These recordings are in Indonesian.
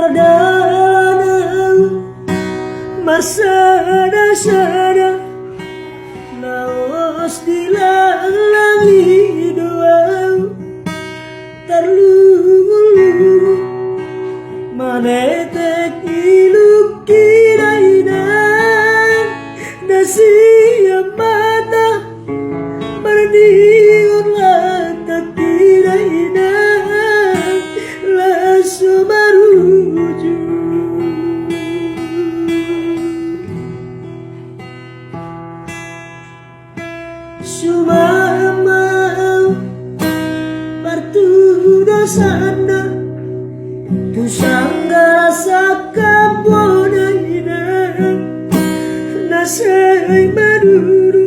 perjalanan masa dasana laos dilalangi doa terlulu manetek iluk kiraina nasiya mata berdiun lantak kiraina lasu maruju sumama partudo sana tu sanggara sakabonaina nasai maduru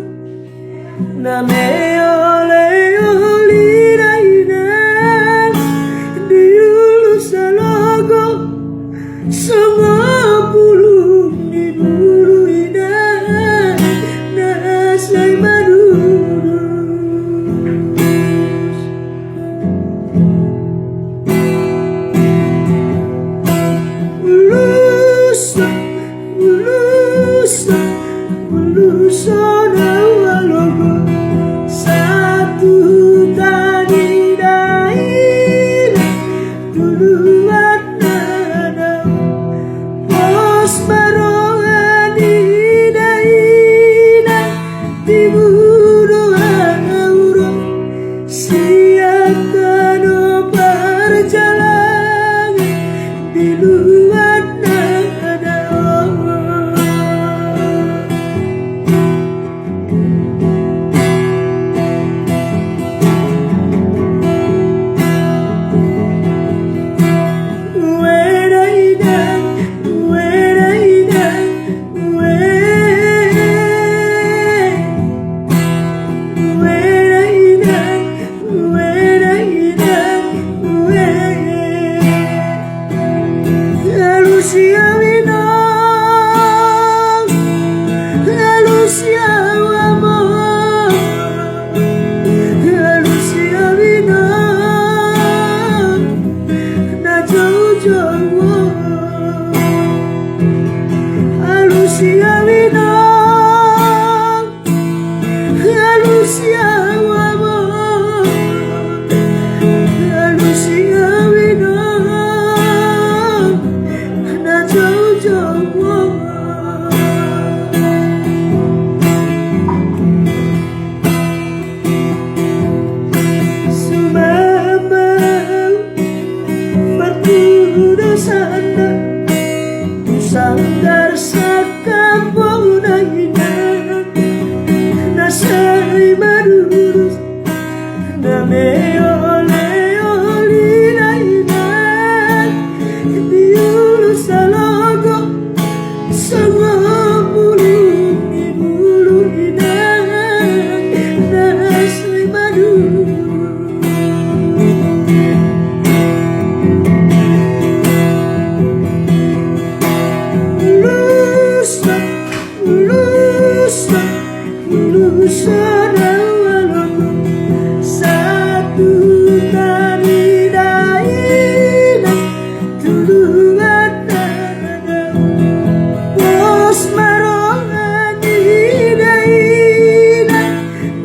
name ole oliraina diulu salogo sama pulung di bulu ina nasai maduru Ulusan awalogo satu tadi daerah duluan nada pos barongan di daerah timur urung siatan perjalanan di luar nada sanggar sakabonaina nasai madurus name ole oliraina diulu salogo sama pulung di bulu ina nasai madurus Ulusan awalogo satu tadi daerah duluan nada pos barongan di daerah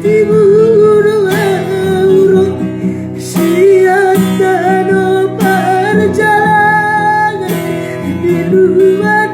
timur urung siatan perjalanan di luar